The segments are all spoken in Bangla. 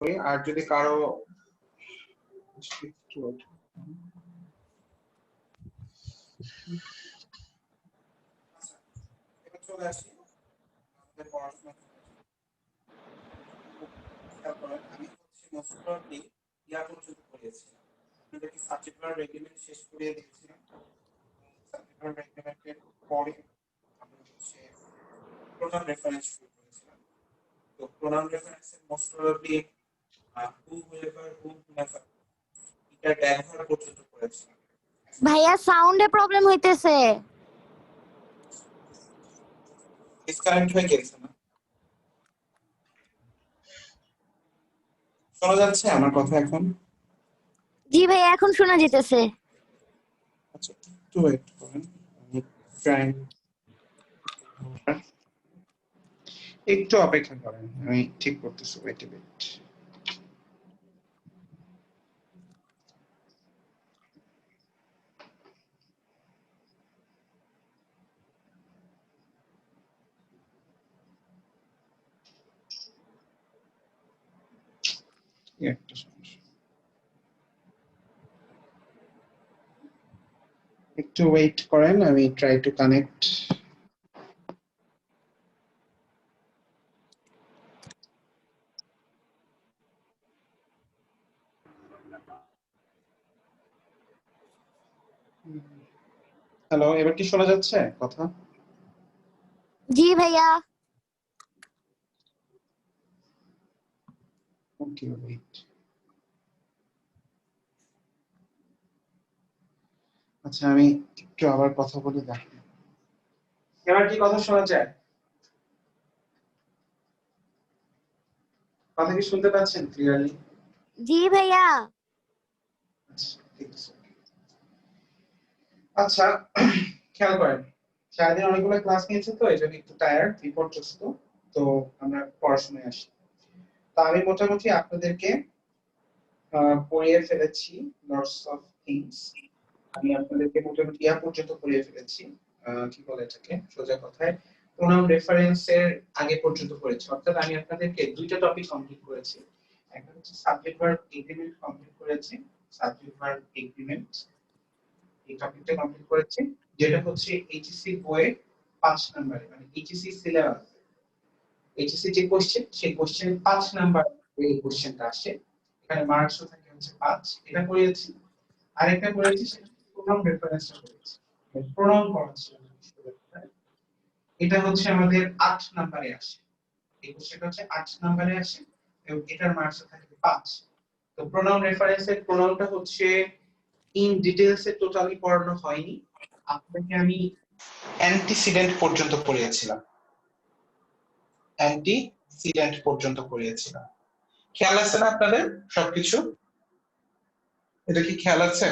আর যদি কারো চলে আসি আমাদের পড়াশোনা আমি হচ্ছে মোস্টলি ইয়া পর্যন্ত পড়িয়েছিলাম আপনাদেরকে সাবজেক্ট ভার্ব এগ্রিমেন্ট শেষ করিয়ে দিয়েছিলাম সাবজেক্ট ভার্ব এগ্রিমেন্টের পরে আমরা হচ্ছে প্রোনাউন রেফারেন্স শুরু করেছিলাম তো প্রোনাউন রেফারেন্সের most probably who whoever whom whomever এটা ব্যবহার পর্যন্ত করেছিলাম ভাইয়া সাউন্ডে প্রবলেম হইতেছে ডিসকানেক্ট হয়ে গেছে না শোনা যাচ্ছে আমার কথা এখন জি ভাইয়া এখন শোনা যেতেছে আচ্ছা একটু ওয়েট করেন আমি ট্রাই একটু অপেক্ষা করেন আমি ঠিক করতেছি ওয়েট এ বিট একটা সমস্যা একটু ওয়েট করেন আমি ট্রাই টু কানেক্ট হ্যালো এবার কি শোনা যাচ্ছে কথা জি ভাইয়া ওকে ওয়েট আচ্ছা আমি একটু আবার কথা বলে দেখি এবার কি কথা শোনা যায় কথা কি শুনতে পাচ্ছেন ক্লিয়ারলি জি ভাইয়া আচ্ছা ঠিক আছে আচ্ছা খেয়াল করেন সারাদিন অনেকগুলো ক্লাস নিয়েছে তো এই জন্য একটু টায়ার্ড বিপর্যস্ত তো আমরা পড়াশোনায় আসি তো আমি মোটামুটি আপনাদেরকে পড়িয়ে ফেলেছি লটস অফ থিংস আমি আপনাদেরকে মোটামুটি ইয়া পর্যন্ত পড়িয়ে ফেলেছি কি বলে এটাকে সোজা কথায় প্রোনাউন রেফারেন্সের আগে পর্যন্ত পড়েছি অর্থাৎ আমি আপনাদেরকে দুইটা টপিক কমপ্লিট করেছি একটা হচ্ছে সাবজেক্ট ভার্ব এগ্রিমেন্ট কমপ্লিট করেছি সাবজেক্ট ভার্ব এগ্রিমেন্ট এই টপিকটা কমপ্লিট করেছি যেটা হচ্ছে এইচএসসি বইয়ে 5 নম্বরে মানে এইচএসসি সিলেবাস এইচএসসি যে কোশ্চেন সেই কোশ্চেন 5 নাম্বার এই কোশ্চেনটা আসে এখানে মার্কস থাকে হচ্ছে 5 এটা করেছি আরেকটা করেছি সেটা প্রোনাউন রেফারেন্সটা করেছি প্রোনাউন করেছি এটা হচ্ছে আমাদের 8 নম্বরে আসে এই কোশ্চেনটা হচ্ছে 8 নম্বরে আসে এবং এটার মার্কস থাকে 5 তো প্রোনাউন রেফারেন্সের প্রোনাউনটা হচ্ছে ইন ডিটেইলস এ টোটালি পড়ানো হয়নি আপনাকে আমি অ্যান্টিসিডেন্ট পর্যন্ত পড়িয়েছিলাম অ্যান্টিসিডেন্ট পর্যন্ত পড়িয়েছিলাম খেয়াল আছে না আপনাদের সবকিছু এটা কি খেয়াল আছে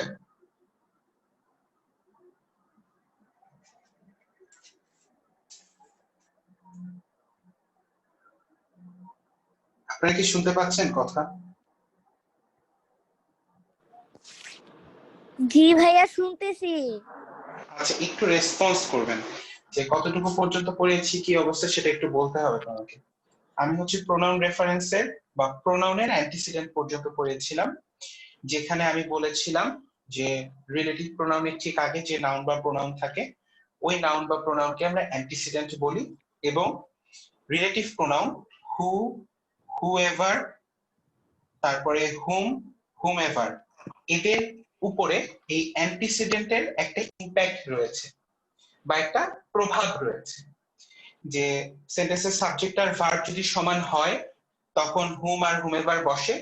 আপনারা কি শুনতে পাচ্ছেন কথা জি ভাইয়া শুনতেছি আচ্ছা একটু রেসপন্স করবেন যে কতটুকু পর্যন্ত পড়িয়েছি কি অবস্থা সেটা একটু বলতে হবে তোমাকে আমি হচ্ছে প্রোনাউন রেফারেন্সের বা প্রোনাউনের অ্যান্টিসিডেন্ট পর্যন্ত পড়িয়েছিলাম যেখানে আমি বলেছিলাম যে রিলেটিভ প্রোনাউনের ঠিক আগে যে নাউন বা প্রোনাউন থাকে ওই নাউন বা প্রোনাউনকে আমরা অ্যান্টিসিডেন্ট বলি এবং রিলেটিভ প্রোনাউন হু হুএভার তারপরে হুম হুমএভার এদের উপরে এই অ্যান্টিসিডেন্টের একটা ইম্প্যাক্ট রয়েছে বা একটা প্রভাব রয়েছে যে সেন্টেন্সের সাবজেক্ট আর ভার্ব যদি সমান হয় তখন হুম আর হুমএভার বসে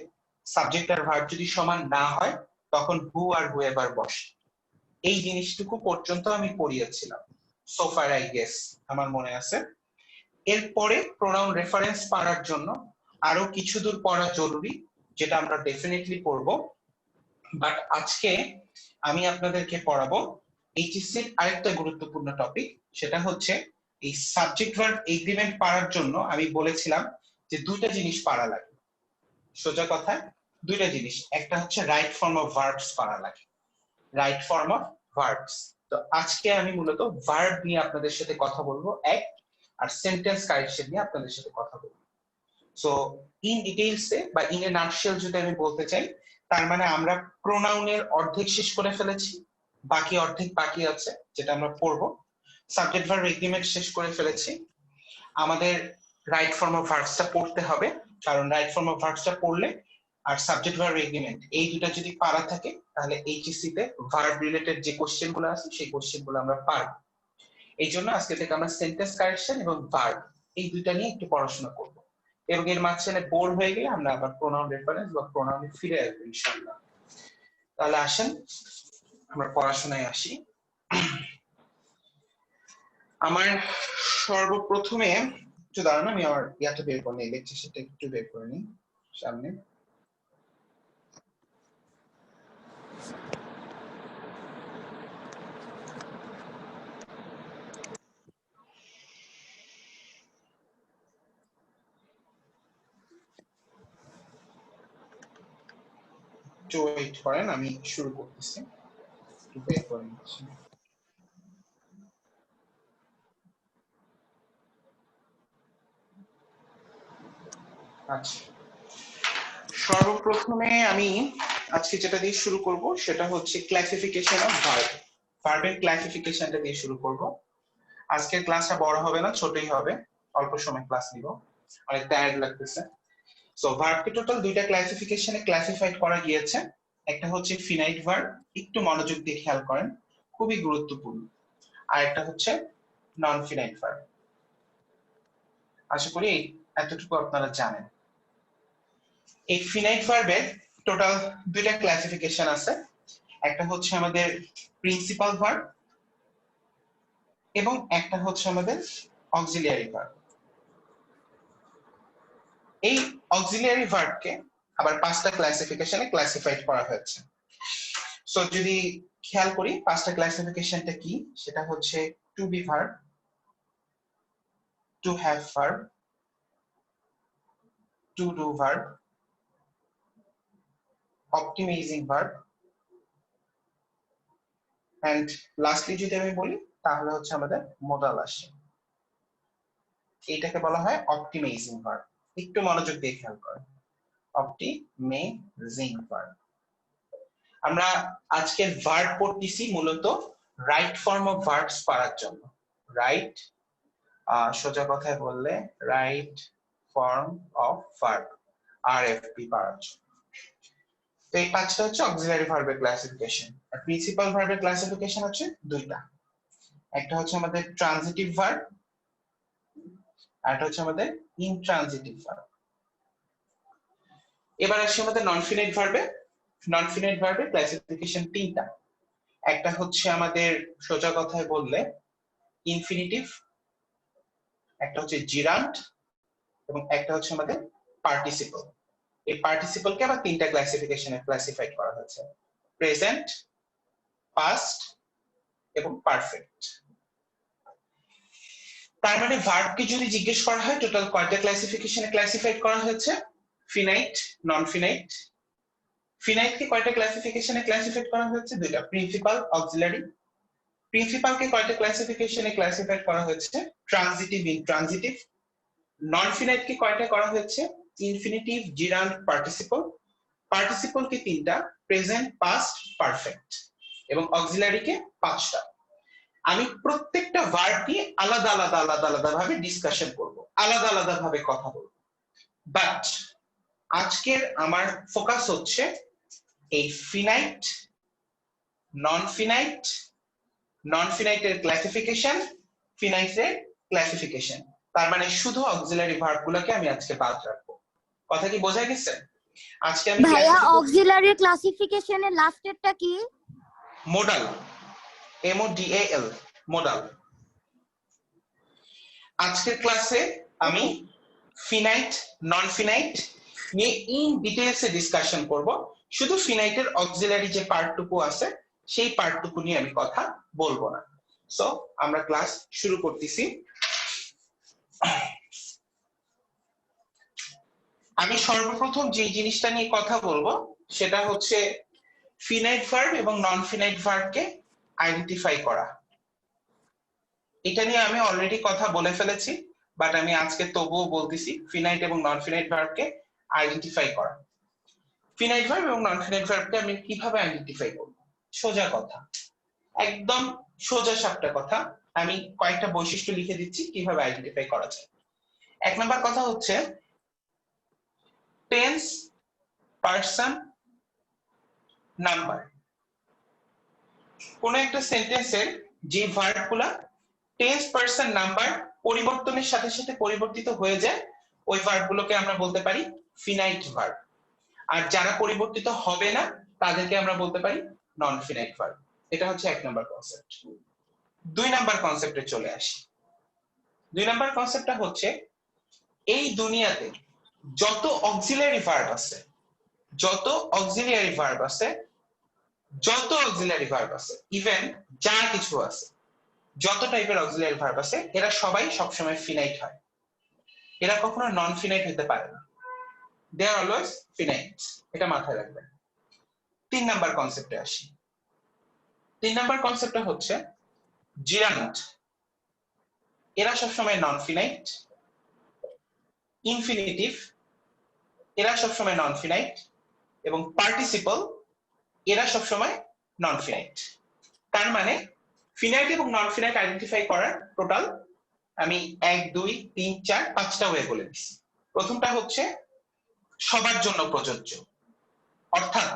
সাবজেক্ট আর ভার্ব যদি সমান না হয় তখন হু আর হুএভার বসে এই জিনিসটুকু পর্যন্ত আমি পড়িয়েছিলাম সো ফার আই গেস আমার মনে আছে এরপরে প্রোনাউন রেফারেন্স পড়ার জন্য আরো কিছু দূর পড়া জরুরি যেটা আমরা ডেফিনেটলি পড়ব বাট আজকে আমি আপনাদেরকে পড়াবো এইচএসসির আরেকটা গুরুত্বপূর্ণ টপিক সেটা হচ্ছে এই সাবজেক্ট ভার্ব এগ্রিমেন্ট পড়ার জন্য আমি বলেছিলাম যে দুইটা জিনিস পড়া লাগে সোজা কথা দুইটা জিনিস একটা হচ্ছে রাইট ফর্ম অফ ভার্বস পড়া লাগে রাইট ফর্ম অফ ভার্বস তো আজকে আমি মূলত ভার্ব নিয়ে আপনাদের সাথে কথা বলবো এক আর সেন্টেন্স কারেকশন নিয়ে আপনাদের সাথে কথা বলবো সো ইন ডিটেইলসে বা ইন এ নাটশেল যদি আমি বলতে চাই, তার মানে আমরা প্রোনাউনের অর্ধেক শেষ করে ফেলেছি, বাকি অর্ধেক বাকি আছে যেটা আমরা পড়বো। সাবজেক্ট ভার্ব এগ্রিমেন্ট শেষ করে ফেলেছি। আমাদের রাইট ফর্ম অফ ভার্বসটা পড়তে হবে, কারণ রাইট ফর্ম অফ ভার্বসটা পড়লে আর সাবজেক্ট ভার্ব এগ্রিমেন্ট এই দুটো যদি পারা থাকে, তাহলে এইচএসসি তে ভার্ব রিলেটেড যে কোশ্চেন গুলো আছে সেই কোশ্চেন গুলো আমরা পারবো। এই জন্য আজকে থেকে আমরা সেন্টেন্স কারেকশন এবং ভার্ব এই দুইটা নিয়ে একটু পড়াশোনা করব, এবং এর মাঝখানে বোর হয়ে গেলে আমরা আবার প্রোনাউন রেফারেন্স বা প্রোনাউনে ফিরে আসবো ইনশাআল্লাহ। তাহলে আসেন আমরা পড়াশোনায় আসি। আমার সর্বপ্রথমে একটু দাঁড়ান, আমি আমার ইয়াটা বের করে নিই, লেকচার শিটটা একটু বের করে নিই সামনে। একটু ওয়েট করেন, আমি শুরু করতেছি, একটু বের করে নিচ্ছি। আচ্ছা, সর্বপ্রথমে আমি আজকে যেটা দিয়ে শুরু করব সেটা হচ্ছে ক্লাসিফিকেশন অফ ভার্ব। ভার্বের ক্লাসিফিকেশনটা দিয়ে শুরু করব। আজকের ক্লাসটা বড় হবে না, ছোটই হবে, অল্প সময় ক্লাস নিব, অনেক টায়ার্ড লাগতেছে। সো ভার্বকে টোটাল দুইটা ক্লাসিফিকেশনে ক্লাসিফাইড করা গিয়েছে। একটা হচ্ছে ফিনাইট ভার্ব, একটু মনোযোগ দিয়ে খেয়াল করেন, খুবই গুরুত্বপূর্ণ। আর একটা হচ্ছে নন ফিনাইট ভার্ব। আশা করি এতটুকু আপনারা জানেন। এই ফিনাইট ভার্বের টোটাল দুইটা ক্লাসিফিকেশন আছে। একটা হচ্ছে আমাদের প্রিন্সিপাল ভার্ব এবং একটা হচ্ছে আমাদের অক্সিলিয়ারি ভার্ব। এই অক্সিলিয়ারি ভার্বকে আবার পাঁচটা ক্লাসিফিকেশনে ক্লাসিফাইড করা হয়েছে। সো যদি খেয়াল করি পাঁচটা ক্লাসিফিকেশনটা কি, সেটা হচ্ছে to be verb, to have verb, to do verb, optimizing verb, and lastly যদি আমি বলি তাহলে হচ্ছে আমাদের মোডাল আসে। এটাকে বলা হয় অপটিমাইজিং ভার্ব। একটু মনোযোগ দিয়ে খেয়াল করেন, অপটিমাইজিং ভার্ব। আমরা আজকে ভার্ব পড়তেছি মূলত রাইট ফর্ম অফ ভার্বস পাওয়ার জন্য। রাইট, সোজা কথায় বললে রাইট ফর্ম অফ ভার্ব, আরএফভি পাওয়ার জন্য। তো এই পাঁচটা হচ্ছে অক্সিলারি ভার্বের ক্লাসিফিকেশন। আর প্রিন্সিপাল ভার্বের ক্লাসিফিকেশন হচ্ছে দুইটা। একটা হচ্ছে আমাদের ট্রানজিটিভ ভার্ব, আর একটা হচ্ছে আমাদের ইনট্রানজিটিভ ভার্ব। এবার আসি আমাদের নন ফিনাইট ভার্বে। নন ফিনাইট ভার্বের ক্লাসিফিকেশন তিনটা। একটা হচ্ছে আমাদের সোজা কথায় বললে ইনফিনিটিভ, একটা হচ্ছে জিরান্ট, এবং একটা হচ্ছে আমাদের পার্টিসিপল। এই পার্টিসিপলকে আবার তিনটা ক্লাসিফিকেশনে ক্লাসিফাইড করা হয়েছে: প্রেজেন্ট, পাস্ট এবং পারফেক্ট। তার মানে ভার্বকে যদি জিজ্ঞেস করা হয় টোটাল কয়টা ক্লাসিফিকেশনে ক্লাসিফাইড করা হয়েছে? ফিনাইট, নন ফিনাইট। ফিনাইটকে কয়টা ক্লাসিফিকেশনে ক্লাসিফাইড করা হয়েছে? দুইটা, প্রিন্সিপাল, অক্সিলারি। প্রিন্সিপালকে কয়টা ক্লাসিফিকেশনে ক্লাসিফাইড করা হয়েছে? Transitive, intransitive. নন ফিনাইটকে কয়টা করা হয়েছে? Infinitive, gerund, participle. পার্টিসিপলকে তিনটা, প্রেজেন্ট, পাস্ট, পারফেক্ট। এবং অক্সিলারিকে পাঁচটা। আমি প্রত্যেকটা ভার্ব নিয়ে আলাদা আলাদা আলাদা আলাদা ভাবে ডিসকাশন করব, আলাদা আলাদা ভাবে কথা বলবো। বাট আজকের আমার ফোকাস হচ্ছে এই ফিনাইট, নন ফিনাইট, নন ফিনাইটের ক্লাসিফিকেশন, ফিনাইটের ক্লাসিফিকেশন। তার মানে শুধু অক্সিলারি ভার্ব গুলোকে আমি আজকে বাদ রাখবো। কথা কি বোঝা গেছে? আজকে আমি ভাইয়া অক্সিলারি ক্লাসিফিকেশনের লাস্টেরটা কি? Modal, MODAL, modal. আজকের ক্লাসে আমি ফিনাইট, নন ফিনাইট নিয়ে ইন ডিটেইলসে ডিসকাশন করব। শুধু ফিনাইটের অক্সিলারি যে পার্টটুকু আছে সেই পার্টটুকু নিয়ে আমি কথা বলবো না। সো আমরা ক্লাস শুরু করতেছি। আমি সর্বপ্রথম যে জিনিসটা নিয়ে কথা বলবো সেটা হচ্ছে ফিনাইট ভার্ব এবং নন ফিনাইট ভার্বকে আইডেন্টিফাই করা। এটা নিয়ে আমি অলরেডি কথা বলে ফেলেছি, বাট আমি আজকে তবুও বলতেছি ফিনাইট এবং নন ফিনাইট ভার্বকে আইডেন্টিফাই করা। ফিনাইট ভার্ব এবং নন ফিনাইট ভার্বকে আমি কিভাবে আইডেন্টিফাই করব? সোজা কথা, একদম সোজা সাপটা কথা। আমি কয়েকটা বৈশিষ্ট্য লিখে দিচ্ছি কিভাবে আইডেন্টিফাই করা যায়। এক নাম্বার কথা হচ্ছে টেন্স, পারসন, নাম্বার। কোন একটা সেন্টেন্সের যে ভার্বগুলা টেন্স, পারসন, নাম্বার পরিবর্তনের সাথে সাথে পরিবর্তিত হয়ে যায়, ওই ভার্বগুলোকে আমরা বলতে পারি ফিনাইট ভার্ব। আর যারা পরিবর্তিত হবে না তাদেরকে আমরা বলতে পারি নন ফিনাইট ভার্ব। এটা হচ্ছে এক নাম্বার কনসেপ্ট। দুই নাম্বার কনসেপ্টে চলে আসি। দুই নাম্বার কনসেপ্টটা হচ্ছে এই দুনিয়াতে যত অক্সিলারি ভার্ব আছে, যত অক্সিলারি ভার্ব আছে, যত অক্সিলারি ভার্ব আছে, ইভেন যা কিছু আছে, যত টাইপের অক্সিলারি ভার্ব আছে, এরা সবাই সবসময় ফিনাইট হয়। এরা কখনো নন ফিনাইট হতে পারে না। দে আর অলওয়েজ ফিনাইট। এটা মাথায় রাখবেন। তিন নাম্বার কনসেপ্টে আসি। তিন নাম্বার কনসেপ্টটা হচ্ছে জিরান্ট। এরা সবসময় নন ফিনাইট। ইনফিনিটিভ, এরা সবসময় নন ফিনাইট। এবং পার্টিসিপল, এরা সবসময় নন ফিনাইট। তার মানে ফিনাইট এবং নন ফিনাইট আইডেন্টিফাই করার টোটাল আমি 1 2 3 4 5টা ওয়ে বলে দিচ্ছি। প্রথমটা হচ্ছে সবার জন্য প্রযোজ্য, অর্থাৎ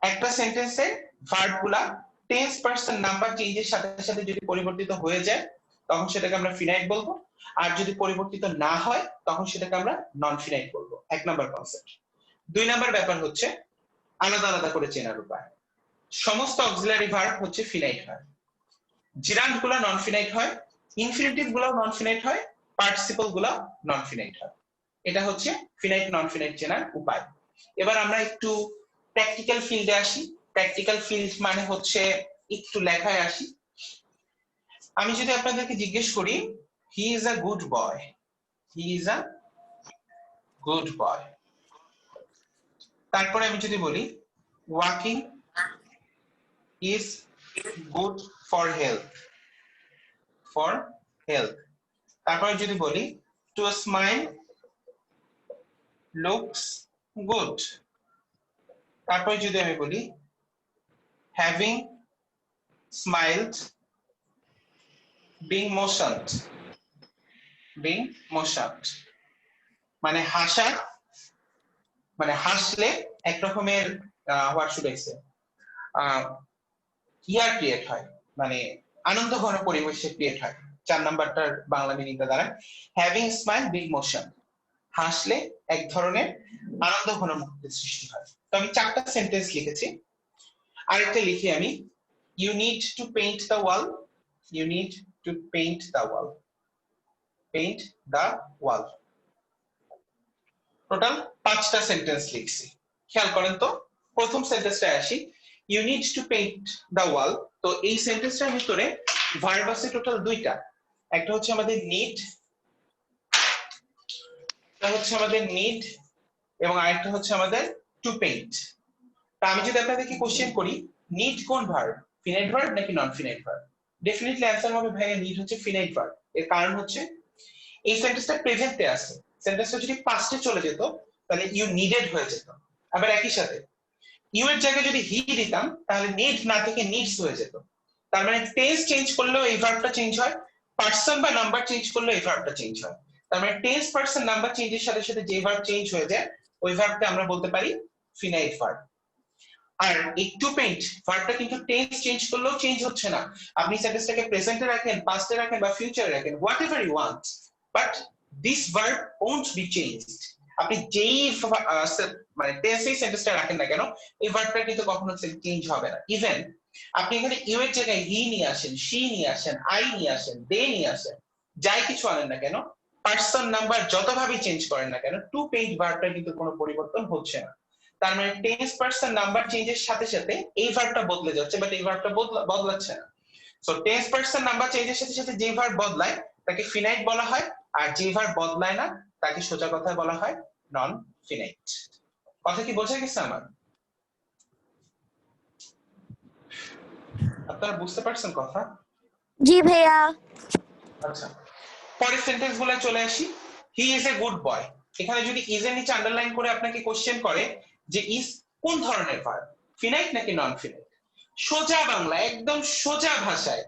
একটা সেন্টেন্সে ভার্বগুলা টেন্স, পারসন, নাম্বার চেঞ্জের সাথে সাথে যদি পরিবর্তিত হয়ে যায় তখন সেটাকে আমরা ফিনাইট বলবো, আর যদি পরিবর্তিত না হয় তখন সেটাকে আমরা নন ফিনাইট বলবো। এক নাম্বার কনসেপ্ট। দুই নাম্বার ব্যাপার হচ্ছে আলাদা আলাদা করে চেনার উপায়। সমস্ত অক্সিলারি ভার্ব হচ্ছে ফিনাইট হয়, জিরান্ট গুলা নন ফিনাইট হয়, ইনফিনিটিভ গুলা নন ফিনাইট হয়, পার্টিসিপল গুলা নন ফিনাইট হয়। এটা হচ্ছে ফিনাইট নন ফিনাইট চেনার উপায়। এবার আমরা একটু প্র্যাকটিক্যাল ফিল্ডে আসি। প্র্যাকটিক্যাল ফিল্ড মানে হচ্ছে একটু লেখায় আসি। আমি যদি আপনাদেরকে জিজ্ঞেস করি he is a good boy, he is a good boy, তারপরে আমি যদি বলি walking is good for health, for health, তারপরে যদি বলি টু স্মাইল লুকস গুড, তারপরে যদি আমি বলি having স্মাইলড being motioned, being motioned, মানে হাসা, মানে হাসলে এক রকমের what should I say year create হয়, মানে আনন্দ ঘন পরিবেশে ক্রিয়েট হয়। 4 নাম্বারটার বাংলা মিনিংটা দাঁড়ায় হ্যাভিং স্মাইল বিং মোশন, হাসলে এক ধরনের আনন্দ ঘন মুহূর্তের সৃষ্টি হয়। তো আমি 4টা সেন্টেন্স লিখেছি, আরেকটা লিখি আমি you need to paint the wall, you need to paint the wall, paint the wall. Total 5টা সেন্টেন্স লিখছি। খেয়াল করেন তো, প্রথম সেন্টেন্সটা আসি you need to paint the wall. তো এই সেন্টেন্সটার ভিতরে ভার্ব আছে টোটাল 2টা। একটা হচ্ছে আমাদের নিড, এটা হচ্ছে আমাদের নিড, এবং আরেকটা হচ্ছে আমাদের টু পেইন্ট। তা আমি যদি আপনাদেরকে কোশ্চেন করি নিড কোন ভার্ব, ফিনাইট ভার্ব নাকি non finite verb? Definitely answer হবে ভাইয়া নিড হচ্ছে ফিনাইট ভার্ব। এর কারণ হচ্ছে এই সেন্টেন্সটা প্রেজেন্টে আছে, সেন্টেন্সটা যদি পাস্টে চলে যেত তাহলে ইউ নিডেড হয়ে যেত। আবার একই সাথে ইউ এর জায়গায় যদি হি দিতাম তাহলে নিড না থেকে নিডস হয়ে যেত। তার মানে টেন্স চেঞ্জ করলেও এই ভার্বটা চেঞ্জ হয়, পারসন বা নাম্বার চেঞ্জ করলেও এই ভার্বটা চেঞ্জ হয়। তার মানে টেন্স, পারসন, নাম্বার চেঞ্জের সাথে সাথে যে ভার্ব চেঞ্জ হয়ে যায় ওই ভার্বকে আমরা বলতে পারি ফিনাইট ভার্ব। আর এই টু পেইন্ট ভার্বটা কিন্তু টেন্স চেঞ্জ করলেও চেঞ্জ হচ্ছে না। আপনি সেন্টেন্সটাকে প্রেজেন্টে রাখেন, পাস্টে রাখেন বা ফিউচারে রাখেন, whatever you want, but this verb won't be changed. আপনি যেই মানে টেন্সেই সেন্টেন্সটা রাখেন না কেন এই ভার্বটা কিন্তু কখনো চেঞ্জ হবে না। ইভেন আপনি এখানে ইউ এর জায়গায় হি নিয়ে আসেন, শি নিয়ে আসেন, আই নিয়ে আসেন, দে নিয়ে আসেন, যাই কিছু আনেন না কেন, পারসন নাম্বার যতভাবে চেঞ্জ করেন না কেন টু পেইন্ট ভার্বটা কিন্তু কোনো পরিবর্তন হচ্ছে না। তার মানে টেন্স, পারসন, নাম্বার চেঞ্জের সাথে সাথে এই ভার্বটা বদলে যাচ্ছে, বাট এই ভার্বটা বদলাচ্ছে না। সো টেন্স, পারসন, নাম্বার চেঞ্জের সাথে সাথে যে ভার্ব বদলায় তাকে ফিনাইট বলা হয়, আর যে ভার্ব বদলায় না তাকে সোজা কথায় বলা হয় নন ফিনাইট। কথা কি বোঝা গেছে আমার? আপনারা বুঝতে পারছেন কথা? জি ভাইয়া। আচ্ছা, পরের সেন্টেন্স গুলো চলে আসি। He is a good boy, এখানে যদি ইজ এর নিচে আন্ডারলাইন করে আপনাকে কোশ্চেন করে যে ইজ কোন ধরনের ভার্ব, ফিনাইট নাকি নন ফিনাইট, সোজা বাংলা একদম সোজা ভাষায়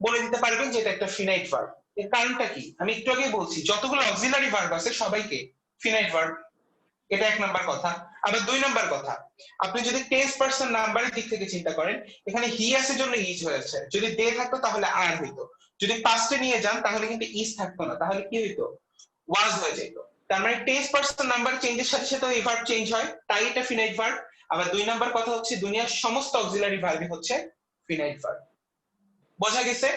বলে দিতে পারবেন যে এটা একটা ফিনাইট ভার্ব। এর কারণটা কি আমি একটু আগে বলছি, যতগুলো অক্সিলারি ভার্ব আছে সবাইকে ফিনাইট ভার্ব, এটা এক নাম্বার কথা। আবার দুই নাম্বার কথা, আপনি যদি টেন্স পারসন নাম্বারের দিক থেকে চিন্তা করেন, এখানে হি আছে জন্য ইজ হয়েছে, যদি দে থাকতো তাহলে আর হইতো, যদি পাস্টে নিয়ে যান তাহলে কিন্তু ইজ থাকতো না, তাহলে কি হইতো, ওয়াজ হয়ে যেত। তার মানে টেন্স পারসন নাম্বার চেঞ্জের সাথে সাথে এই ভার্ব চেঞ্জ হয়, তাই এটা ফিনাইট ভার্ব। আবার দুই নাম্বার কথা হচ্ছে দুনিয়ার সমস্ত অক্সিলারি ভার্বই হচ্ছে ফিনাইট ভার্ব। বোঝা গেছে?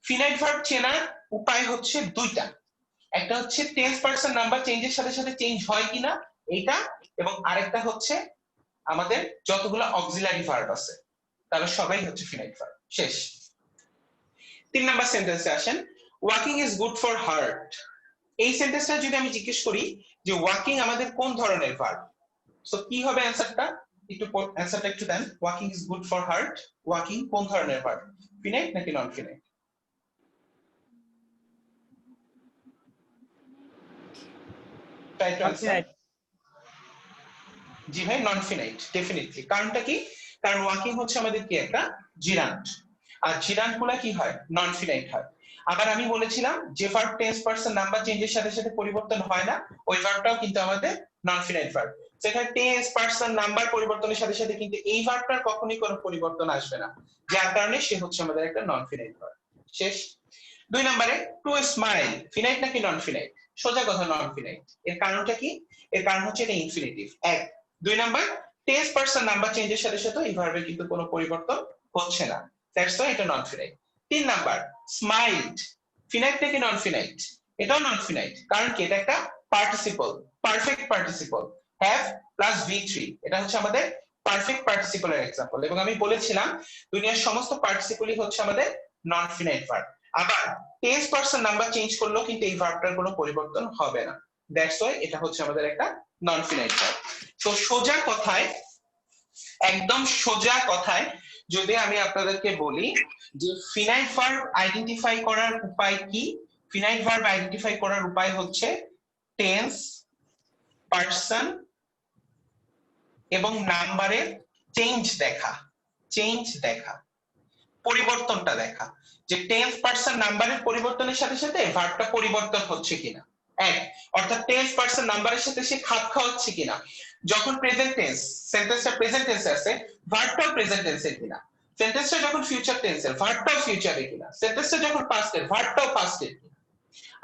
ফিনাইট ভার্ব চেনার উপায় হচ্ছে দুইটা, একটা হচ্ছে টেন্স পারসন নাম্বার চেঞ্জের সাথে সাথে চেঞ্জ হয় কিনা এইটা, এবং আরেকটা হচ্ছে আমাদের যতগুলো অক্সিলারি ভার্ব আছে তাহলে সবাই হচ্ছে ফিনাইট ভার্ব। শেষ। 3 নাম্বার সেন্টেন্সে আসেন, walking is good for heart. এই সেন্টেন্সটা যদি আমি জিজ্ঞেস করি যে ওয়াকিং আমাদের কোন ধরনের ভার্ব, সো কি হবে অ্যানসারটা, একটু অ্যানসারটা একটু দেন। Walking is good for heart, walking কোন ধরনের ভার্ব, ফিনাইট নাকি non finite? Try to answer. জি ভাই, নন ফিনাইট ডেফিনেটলি। কারণটা কি? কারণ ওয়াকিং হচ্ছে আমাদের কি একটা জিরান্ট, আর জিরান্ট গুলা কি হয়, নন ফিনাইট হয়। আবার আমি বলেছিলাম যে ভার্ব টেন্স পারসন নাম্বার চেঞ্জের সাথে সাথে পরিবর্তন হয় না, ওই ভার্বটাও কিন্তু আমাদের নন ফিনাইট ভার্ব। সেখানে টেন্স পারসন নাম্বার পরিবর্তনের সাথে সাথে কিন্তু এই ভার্বটার কখনোই কোনো পরিবর্তন আসবে না, যার কারণে সে হচ্ছে আমাদের একটা নন ফিনাইট ভার্ব। শেষ। 2 নম্বরে, টু স্মাইল ফিনাইট নাকি নন ফিনাইট? সোজা কথা নন ফিনাইট। এর কারণটা কি? এর কারণ হচ্ছে এটা ইনফিনিটিভ, এক। 2 নাম্বার, টেন্স পারসন নাম্বার চেঞ্জের সাথে সাথে এই ভার্বের কিন্তু কোনো পরিবর্তন হচ্ছে না, দ্যাটস ওয়াই এটা নন ফিনাইট। 3 নাম্বার, স্মাইলড ফিনাইট নাকি নন ফিনাইট? এটাও নন ফিনাইট, কারণ কি এটা একটা participle, perfect participle, have plus V3, এটা হচ্ছে আমাদের পারফেক্ট পার্টিসিপলের এক্সাম্পল। এবং আমি বলেছিলাম দুনিয়ার সমস্ত পার্টিসিপলই হচ্ছে আমাদের নন ফিনাইট ভার্ব। আবার টেন্স পারসন নাম্বার চেঞ্জ করলেও কিন্তু এই ভার্বটার কোনো পরিবর্তন হবে না, দ্যাটস ওয়াই এটা হচ্ছে আমাদের একটা নন ফিনাইট ভার্ব। তো সোজা কথায়, একদম সোজা কথায় যদি আমি আপনাদেরকে বলি যে ফিনাইট ভার্ব আইডেন্টিফাই করার উপায় কি, ফিনাইট ভার্ব আইডেন্টিফাই করার উপায় হচ্ছে টেন্স, পারসন এবং নাম্বারের চেঞ্জ দেখা, চেঞ্জ দেখা, পরিবর্তনটা দেখা, যে টেন্স পারসন নাম্বারের পরিবর্তনের সাথে সাথে ভার্বটা পরিবর্তন হচ্ছে কিনা, এক, অর্থাৎ টেন্স পারসন নাম্বারের সাথে সে খাপ খাওয়াচ্ছে কিনা। যখন প্রেজেন্ট টেন্স, সেন্টেন্সটা প্রেজেন্ট টেন্সে আছে, ভার্বটাও প্রেজেন্ট টেন্সের কিনা, সেন্টেন্সটা যখন ফিউচার টেন্সের, ভার্বটাও ফিউচারে কিনা, সেন্টেন্সটা যখন পাস্টের, ভার্বটাও পাস্টের কিনা।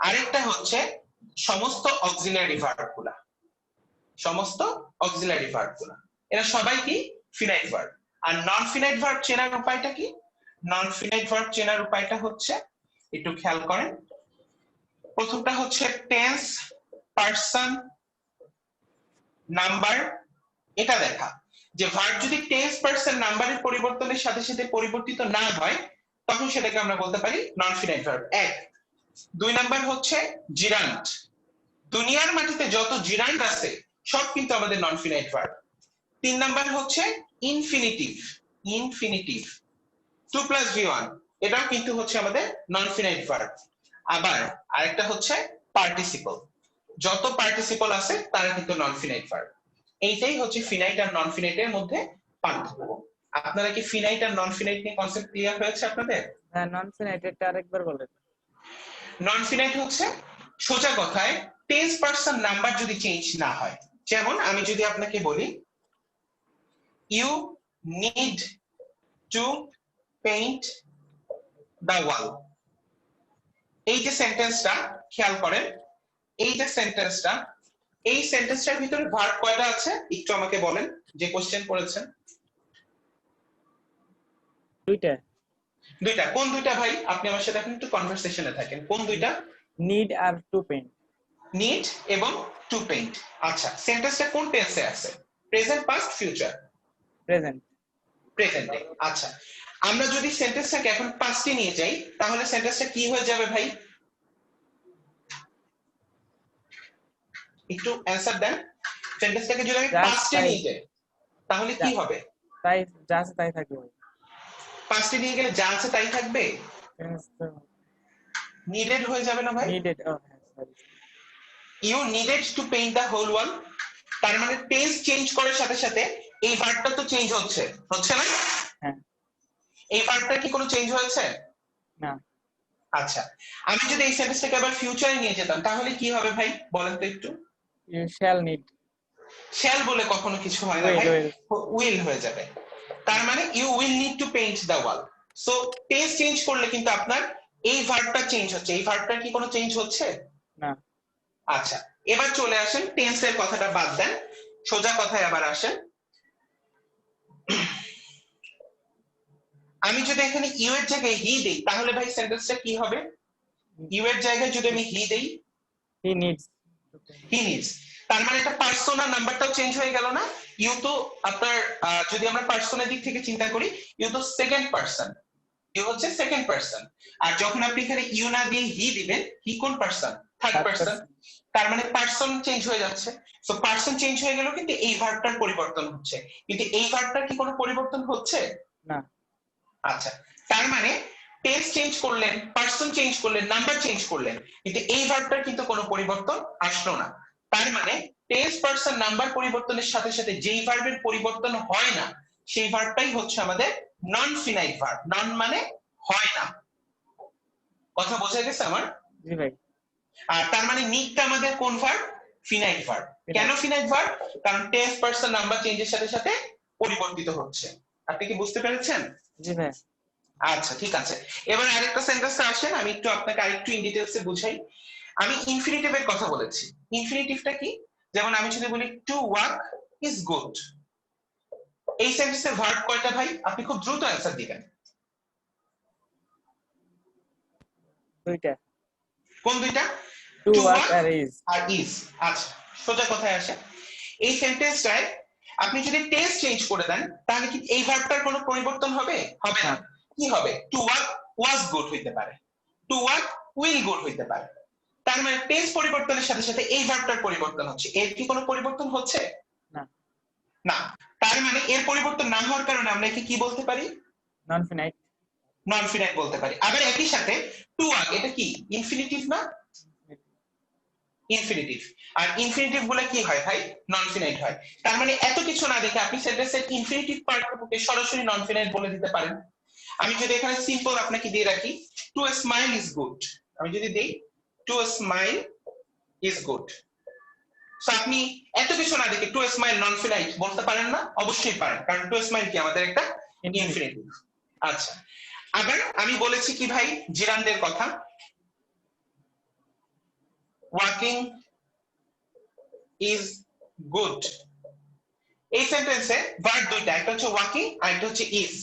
আরেকটা হচ্ছে সমস্ত অক্সিলারি ভার্বগুলা, সমস্ত অক্সিলারি ভার্বগুলা এরা সবাই কি ফিনাইট ভার্ব। আর নন ফিনাইট ভার্ব চেনার উপায়টা কি? নন ফিনাইট ভার্ব চেনার উপায়টা হচ্ছে, একটু খেয়াল করেন, প্রথমটা হচ্ছে টেন্স, পারসন, নাম্বার, এটা দেখা যে ভার্ব যদি টেন্স, পারসন, নাম্বারের পরিবর্তনের সাথে সাথে পরিবর্তিত না হয় তখন সেটাকে আমরা বলতে পারি নন ফিনাইট ভার্ব, এক। 2 নাম্বার হচ্ছে জিরান্ট, দুনিয়ার মাটিতে যত জিরান্ট আছে সব কিন্তু আমাদের নন ফিনাইট ভার্ব। 3 নাম্বার হচ্ছে ইনফিনিটিভ, ইনফিনিটিভ 2 প্লাস V1, এটাও কিন্তু হচ্ছে আমাদের নন ফিনাইট ভার্ব। আবার আরেকটা হচ্ছে পার্টিসিপল, যত পার্টিসিপল আছে তারা কিন্তু নন ফিনাইট ভার্ব। এইটাই হচ্ছে ফিনাইট আর নন ফিনাইটের মধ্যে পার্থক্য। আপনারা কি ফিনাইট আর নন ফিনাইট নিয়ে কনসেপ্ট ক্লিয়ার হয়েছে আপনাদের? হ্যাঁ, নন ফিনাইট এটা আরেকবার বলেন। নন ফিনাইট হচ্ছে সোজা কথায় টেন্স, পারসন, নাম্বার যদি চেঞ্জ না হয়। যেমন আমি যদি আপনাকে বলি you need to paint the wall, এই যে সেন্টেন্সটা খেয়াল করেন, এই যে সেন্টেন্সটা, এই সেন্টেন্সটার ভিতরে ভার্ব কয়টা আছে একটু আমাকে বলেন, যে কোশ্চেন করেছেন। দুইটা। দুইটা? কোন দুইটা ভাই? আপনি আমার সাথে এখন একটু কনভারসেশনে থাকেন, কোন দুইটা? নিড আর টু পেইন্ট। নিড এবং টু পেইন্ট। আচ্ছা, সেন্টেন্সটা কোন টেন্সে আছে? Present, past, future? প্রেজেন্ট। প্রেজেন্টে। আচ্ছা, আমরা যদি সেন্টেন্সটাকে এখন পাস্টে নিয়ে যাই তাহলে সেন্টেন্সটা কি হয়ে যাবে ভাই? একটু অ্যানসার দেন। সেন্টেন্সটাকে যদি আমি পাস্টে নিয়ে যাই তাহলে কি হবে? তাই যা আছে তাই থাকবে। পাস্টে নিয়ে গেলে যা আছে তাই থাকবে? নিডেড হয়ে যাবে না ভাই? needed, oh sorry, you needed to paint the whole wall, তার মানে টেন্স চেঞ্জ করার সাথে সাথে এই ভার্বটা তো চেঞ্জ হচ্ছে, হচ্ছে না? হ্যাঁ এই ভার্বটা কি কোনো চেঞ্জ হয়েছে? না, আচ্ছা, আমি যদি এই সেন্টেন্সটাকে আবার ফিউচারে নিয়ে যেতাম তাহলে কি হবে ভাই বলেন তো একটু? you shall need, শ্যাল বলে কখনো কিছু হয় না will, ভাই, will, উইল হয়ে যাবে। তার মানে you will need to paint the wall. So tense change করলে কিন্তু আপনার এই ভার্বটা চেঞ্জ হচ্ছে, এই ভার্বটার কি কোনো চেঞ্জ হচ্ছে? না, আচ্ছা, এবার চলে আসেন টেন্সের কথাটা বাদ দেন, সোজা কথায় আবার আসেন। আমি যদি এখানে ইউ এর জায়গায় হি দেই তাহলে ভাই সেন্টেন্সটা কি হবে? ইউ এর জায়গায় যদি আমি হি দেই, he needs to paint, he needs, তার মানে এটা পার্সোনাল নাম্বারটাও চেঞ্জ হয়ে গেল না? ইউ তো আপনার যদি আমরা পার্সনের দিক থেকে চিন্তা করি, ইউ তো সেকেন্ড পার্সন, ইউ হচ্ছে সেকেন্ড পার্সন। আর যখন আপনি এখানে ইউ না দিয়ে হি দিবেন, হি কোন person? Third third person. person, তার মানে পার্সন চেঞ্জ হয়ে যাচ্ছে। সো পার্সন চেঞ্জ হয়ে গেল কিন্তু এই ভার্বটার পরিবর্তন হচ্ছে, কিন্তু এই ভার্বটার কি কোনো পরিবর্তন হচ্ছে? না, আচ্ছা, তার মানে টেন্স চেঞ্জ করলেন, পার্সন চেঞ্জ করলেন, নাম্বার চেঞ্জ করলেন, কিন্তু এই ভার্বটার কিন্তু কোনো পরিবর্তন আসলো না। তার মানে টেন্স পার্সন নাম্বার পরিবর্তনের সাথে সাথে যেই ভার্বের পরিবর্তন হয় না সেই ভার্বটাই হচ্ছে আমাদের নন ফিনাইট ভার্ব। নন মানে হয় না। কথা বোঝা গেছে আমার? জি ভাই, আর তার মানে নিডটা আমাদের কোন ভার্ব? Finite verb. কেন ফিনাইট ভার্ব? কারণ টেন্স পার্সন নাম্বার চেঞ্জের সাথে সাথে পরিবর্তিত হচ্ছে। আপনি কি বুঝতে পেরেছেন? জি ভাই, আচ্ছা ঠিক আছে, এবার আরেকটা সেন্টেন্সে আসেন, আমি একটু আপনাকে আরেকটু ইন ডিটেইলসে বুঝাই। আমি ইনফিনিটিভের কথা বলেছি। ইনফিনিটিভটা কি? যেমন আমি যদি বলি টু ওয়াক ইজ গুড, এই সেন্টেন্সের ভার্ব কয়টা ভাই? আপনি খুব দ্রুত অ্যানসার দিবেন। দুইটা, কোন দুইটা? to two work walk R is, R is. আচ্ছা, সোজা কথায় আসে, এই সেন্টেন্সটায় আপনি যদি টেন্স চেঞ্জ করে দেন তাহলে কি এই ভার্বটার কোনো পরিবর্তন হবে? হবে না। কি হবে? টু ওয়াক ওয়াজ গুড হইতে পারে, টু ওয়াক উইল গুড হইতে পারে। তার মানে টেন্স পরিবর্তনের সাথে সাথে এই ভার্বটার পরিবর্তন হচ্ছে, এর কি কোনো পরিবর্তন হচ্ছে? না, না। তার মানে এর পরিবর্তন না হওয়ার কারণে আমরা একে কি বলতে পারি? non finite, নন ফিনাইট বলতে পারি। আবার একই সাথে টু ওয়াক, এটা কি ইনফিনিটিভ না? ইনফিনিটিভ। আর ইনফিনিটিভ বলে কি হয় ভাই? নন ফিনাইট হয়। তার মানে এত কিছু না দেখে আপনি সেন্টেন্সের ইনফিনিটিভ পার্টকে সরাসরি নন ফিনাইট বলে দিতে পারেন। আমি যদি এখানে সিম্পল আপনাকে দিয়ে রাখি টু স্মাইল ইজ গুড, আমি যদি দেই to smile is good, so আপনি এত কিছু না দেখে টু স্মাইল নন ফিনাইট বলতে পারেন না? অবশ্যই পারেন, কারণ টু স্মাইল কি আমাদের একটা ইনফিনিটিভ। আচ্ছা, আবার আমি বলেছি কি ভাই জিরান্ডের কথা, ওয়াকিং ইজ গুড, এই সেন্টেন্সে ভার্ব দুইটা, একটা হচ্ছে ওয়াকিং আর একটা হচ্ছে is.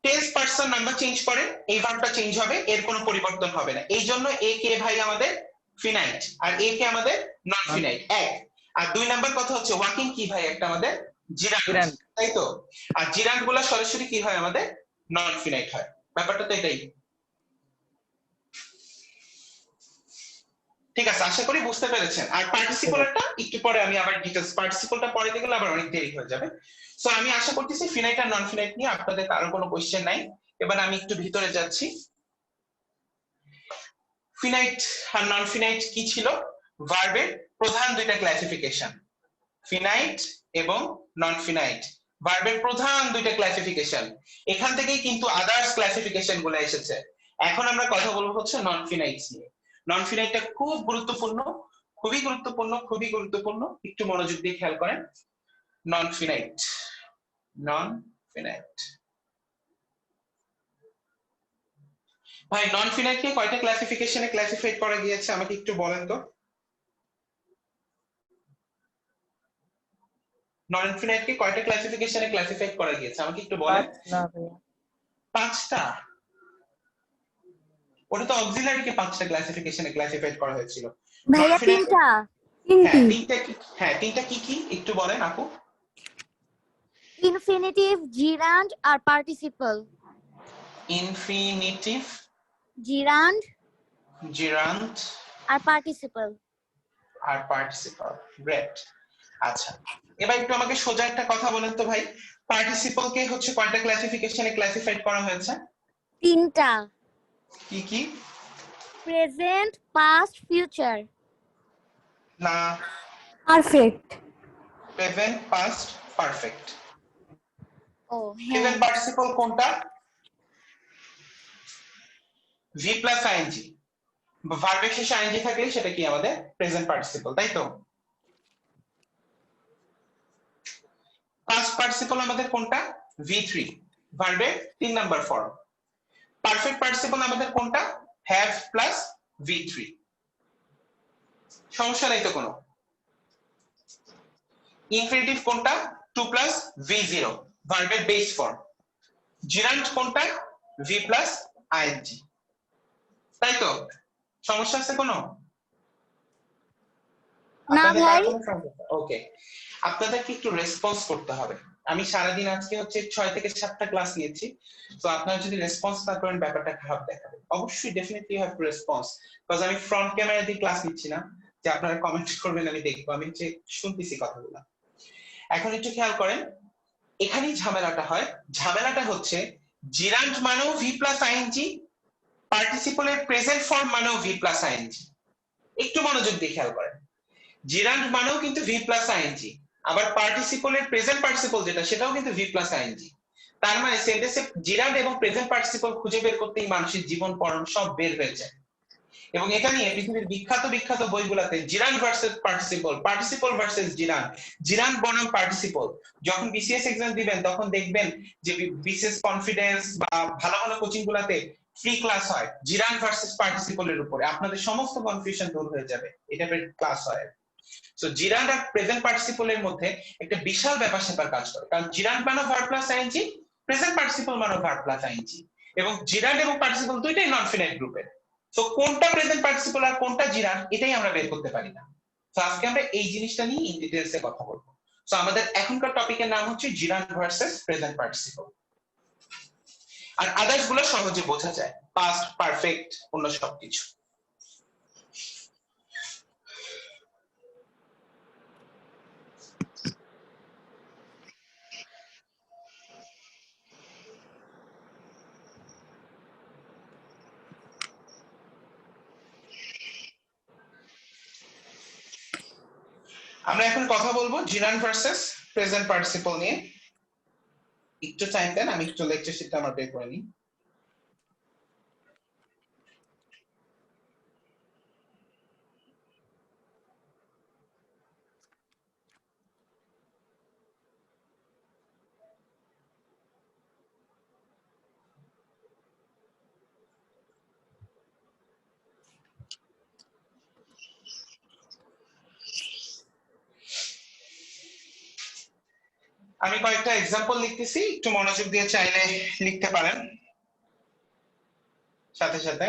Tense person number change করেন, এই ভার্বটা চেঞ্জ হবে, এর কোনো পরিবর্তন হবে না। এই জন্য এ কে ভাই আমাদের ফিনাইট আর এ কে আমাদের নন ফিনাইট এক। আর দুই নাম্বার কথা হচ্ছে ওয়াকিং কি ভাই? একটা আমাদের জিরান্ড, Gerund, তাই তো? আর জিরান্ড গুলা সরাসরি কি হয়? আমাদের নন ফিনাইট হয়। ব্যাপারটা তো এটাই। ঠিক আছে, আশা করি বুঝতে পেরেছেন। আর পার্টিসিপলটা একটু পরে আমি আবার ডিটেইলস, পার্টিসিপলটা পরে দেখলে আবার অনেক দেরি হয়ে যাবে। সো আমি আশা করতেছি ফিনাইট আর নন ফিনাইট নিয়ে আপনাদের কারো কোনো কোশ্চেন নাই। এবার আমি একটু ভিতরে যাচ্ছি। ফিনাইট আর নন ফিনাইট কি ছিল? ভার্বের প্রধান দুইটা ক্লাসিফিকেশন, ফিনাইট এবং নন ফিনাইট, ভার্বের প্রধান দুইটা ক্লাসিফিকেশন। এখান থেকেই কিন্তু আদার্স ক্লাসিফিকেশন গুলো এসেছে। এখন আমরা কথা বলবো হচ্ছে নন ফিনাইট নিয়ে। নন ফিনাইটটা খুব গুরুত্বপূর্ণ, খুবই গুরুত্বপূর্ণ, খুবই গুরুত্বপূর্ণ, একটু মনোযোগ দিয়ে খেয়াল করেন। নন ফিনাইট, নন ফিনাইট ভাই, নন ফিনাইটকে কয়টা ক্লাসিফিকেশনে ক্লাসিফাইড করা গিয়েছে আমাকে একটু বলেন তো। নন ফিনাইটকে কয়টা ক্লাসিফিকেশনে ক্লাসিফাইড করা গিয়েছে আমাকে একটু বলেন। পাঁচ না ভাইয়া, পাঁচটা? ওটা তো অক্সিলারিকে পাঁচটা ক্লাসিফিকেশনে ক্লাসিফাইড করা হয়েছিল। ভাইয়া Non-finite- তিনটা, হ্যাঁ তিনটি। তিনটা হ্যাঁ তিনটা কি কি একটু বলেন আপু। ইনফিনিটিভ, জিরান্ড আর পার্টিসিপল। ইনফিনিটিভ, জিরান্ড জিরান্ট আর পার্টিসিপল। আর পার্টিসিপল। গ্রেট। আচ্ছা, এবার একটু আমাকে সোজা একটা কথা বলেন তো ভাই, পার্টিসিপলকে হচ্ছে কয়টা ক্লাসিফিকেশনে ক্লাসিফাইড করা হয়েছে? তিনটা। কি কি? প্রেজেন্ট পাস্ট ফিউচার না, পারফেক্ট, প্রেজেন্ট পাস্ট পারফেক্ট। ও হ্যাঁ প্রেজেন্ট পার্টিসিপল কোনটা? ভি প্লাস আইএনজি, ভার্বের শেষে আইএনজি থাকলে সেটা কি আমাদের প্রেজেন্ট পার্টিসিপল, তাই তো? পাস্ট পার্টিসিপল আমাদের কোনটা? V3, ভার্বের 3 নাম্বার ফর্ম। পারফেক্ট পার্টিসিপল আমাদের কোনটা? Have plus V3। সমস্যা নাই তো কোনো? ইনফিনিটিভ কোনটা? 2 প্লাস V0, ভার্বের বেস ফর্ম। জিরান্ট কোনটা? V প্লাস আইএনজি, তাই তো? সমস্যা আছে কোনো? না আপনাদের ভাই কার কোনো সমস্যা? ওকে, আপনাদেরকে একটু রেসপন্স করতে হবে। আমি সারাদিন আজকে হচ্ছে 6 থেকে 7টা ক্লাস নিয়েছি, তো আপনারা যদি রেসপন্স না করেন ব্যাপারটা খারাপ দেখাবে। অবশ্যই definitely you have to response, because আমি ফ্রন্ট ক্যামেরা দিয়ে ক্লাস নিচ্ছি না যে আপনারা কমেন্ট করবেন আমি দেখবো, আমি হচ্ছে শুনতেছি কথাগুলো। এখন একটু খেয়াল করেন, এখানেই ঝামেলাটা হয়। ঝামেলাটা হচ্ছে জিরান্ট মানেও ভি প্লাস আইএনজি, পার্টিসিপলের প্রেজেন্ট ফর্ম মানেও ভি প্লাস আইএনজি। একটু মনোযোগ দিয়ে খেয়াল করেন, জিরান্ট মানেও কিন্তু ভি প্লাস আইএনজি, আবার পার্টিসিপলের প্রেজেন্ট পার্টিসিপল যেটা সেটাও কিন্তু ভি প্লাস আইএনজি। তার মানে সেন্টেন্সে জিরান্ট এবং প্রেজেন্ট পার্টিসিপল খুঁজে বের করতেই মানুষের জীবন পরম সব বের হয়ে যায়। এবং এটা নিয়ে পৃথিবীর বিখ্যাত বিখ্যাত বইগুলোতে gerund versus participle, participle versus gerund, gerund বনাম পার্টিসিপল, যখন বিসিএস এক্সাম দিবেন তখন দেখবেন যে বিসিএস কনফিডেন্স বা ভালো ভালো কোচিং গুলাতে ফ্রি ক্লাস হয় জিরান্ট ভার্সেস পার্টিসিপলের উপরে, আপনাদের সমস্ত কনফিউশন দূর হয়ে যাবে, এটা ক্লাস হয়। সো জিরান্ড আর প্রেজেন্ট পার্টিসিপলের মধ্যে একটা বিশাল ব্যাপার স্যাপার কাজ করে, কারণ জিরান্ড মানে verb plus ING, present participle মানে ভার্ব প্লাস আইএনজি, এবং জিরান্ড এবং পার্টিসিপল দুইটাই নন ফিনাইট গ্রুপের। সো কোনটা প্রেজেন্ট পার্টিসিপল আর কোনটা জিরান্ড এটাই আমরা বের করতে পারি না। সো আজকে আমরা এই জিনিসটা নিয়ে ইন ডিটেইলসে কথা বলবো। সো আমাদের এখনকার টপিকের নাম হচ্ছে জিরান্ড ভার্সেস প্রেজেন্ট পার্টিসিপল। আর আদার্স গুলো সহজে বোঝা যায়, পাস্ট, পারফেক্ট, অন্য সবকিছু। আমরা এখন কথা বলবো জিরান্ড ভার্সেস প্রেজেন্ট পার্টিসিপল নিয়ে। একটু টাইম দেন, আমি একটু লেকচার শিটটা আমার বের করে নিই। আমি কয়েকটা এক্সাম্পল লিখতেছি, একটু মনোযোগ দিয়ে চাইলে লিখতে পারেন সাথে সাথে।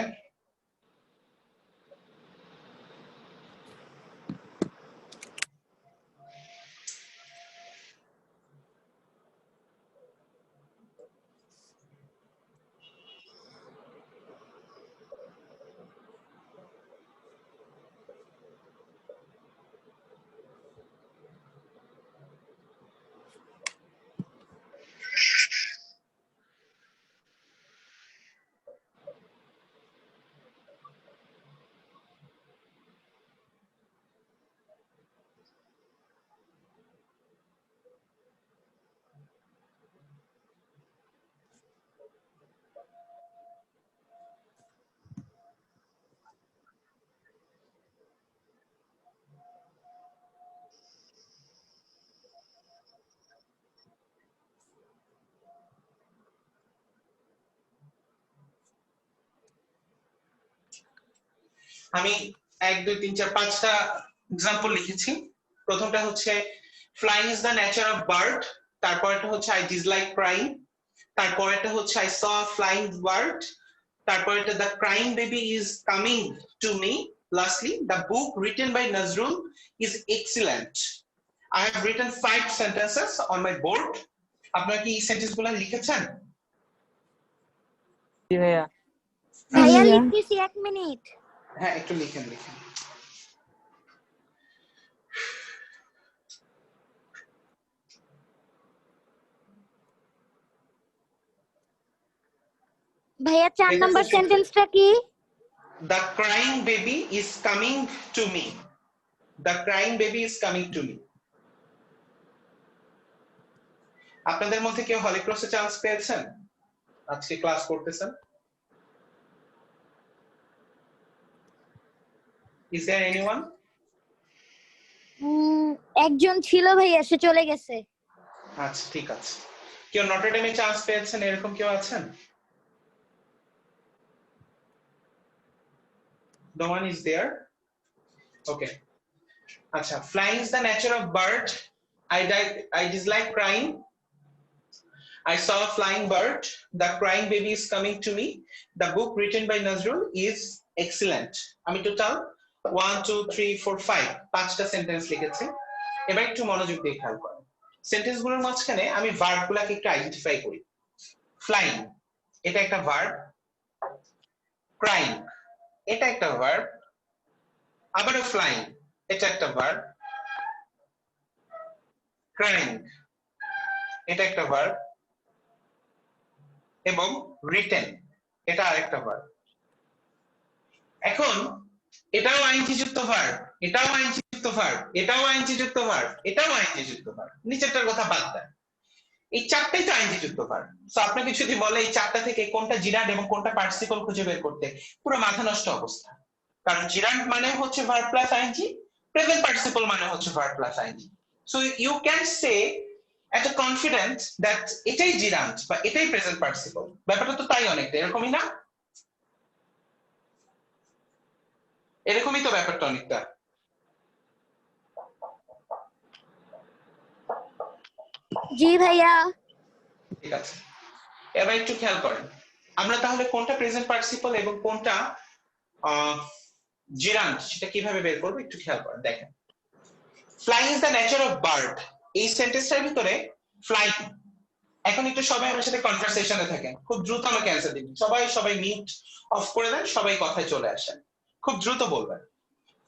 আমি 1 2 3 4 5টা এক্সাম্পল লিখেছি। প্রথমটা হচ্ছে flying is the nature of bird, তারপরটা হচ্ছে আই ডিসলাইক ক্রাইং, তারপরটা হচ্ছে আই স ফ্লাইং বার্ড, তারপরটা the crying baby is coming to me, lastly the book written by Nazrul is excellent. I have written 5 sentences on my board. আপনারা কি এই সেন্টেন্সগুলো লিখেছেন? জি ভাইয়া। ভাইয়া ভাইয়া। লিখতেছি 1 মিনিট। হ্যাঁ, একটু লিখেন লিখেন। ভাইয়া 4 লিখেছেন নাম্বার কিন্তু? সেন্টেন্সটা কি? the crying baby is coming to me. The crying baby is coming to me. আপনাদের মধ্যে কেউ হলিক্রসে চান্স পেয়েছেন আজকে ক্লাস করতেছেন? Is there anyone? একজন ছিল ভাইয়া, সে চলে গেছে। আচ্ছা ঠিক আছে। কেউ নটরডেমে চান্স পেয়েছেন এরকম কেউ আছেন? No one is there? Okay. Acha, flying is the nature of bird. I dislike crying. I saw a flying bird. The crying baby is coming to me. The book written by Nazrul is excellent. আমি টোটাল 1 2 3 4 5 পাঁচটা সেন্টেন্স লিখেছি। এবার একটু মনোযোগ দিয়ে খেয়াল করুন। সেন্টেন্সগুলোর মাঝখানে আমি ভার্বগুলোকে একটু আইডেন্টিফাই করি। ফ্লাইং এটা একটা ভার্ব, ক্রাইং এটা একটা ভার্ব, আবারও ফ্লাইং এটা একটা ভার্ব, ক্রাইং এটা একটা ভার্ব এবং রিটেন এটা আরেকটা ভার্ব। এখন এটাও আইএনজি যুক্ত ভার্ব, এটাও আইএনজি যুক্ত ভার্ব, এটাও আইএনজি যুক্ত ভার্ব, এটাও আইএনজি যুক্ত ভার্ব, নিচেরটার কথা বাদ দেন। এই চারটাই তো আইএনজি যুক্ত ভার্ব। সো আপনাকে যদি বলে এই চারটা থেকে কোনটা জিরান্ড এবং কোনটা পার্টিসিপল খুঁজে বের করতে, পুরো মাথা নষ্ট অবস্থা। কারণ জিরান্ড মানে হচ্ছে verb plus ING, present participle মানে হচ্ছে verb plus ING. So you can say at a confident that এটাই জিরান্ড বা এটাই প্রেজেন্ট পার্টিসিপল। ব্যাপারটা তো তাই অনেকটা এরকমই না? এরকমই তো ব্যাপারটা অনেকটা। জি ভাইয়া। ঠিক আছে, এবার একটু খেয়াল করেন আমরা তাহলে কোনটা প্রেজেন্ট পার্টিসিপল এবং কোনটা জিরান্ড সেটা কিভাবে বের করবো একটু খেয়াল করেন। দেখেন, flying is the nature of bird, এই সেন্টেন্সটার ভিতরে ফ্লাইং। এখন একটু সবাই আমার সাথে কনভারসেশনে থাকেন, খুব দ্রুত আমাকে অ্যান্সার দিন। সবাই মিউট অফ করে দেন, সবাই কথায় চলে আসেন, খুব দ্রুত বলবেন।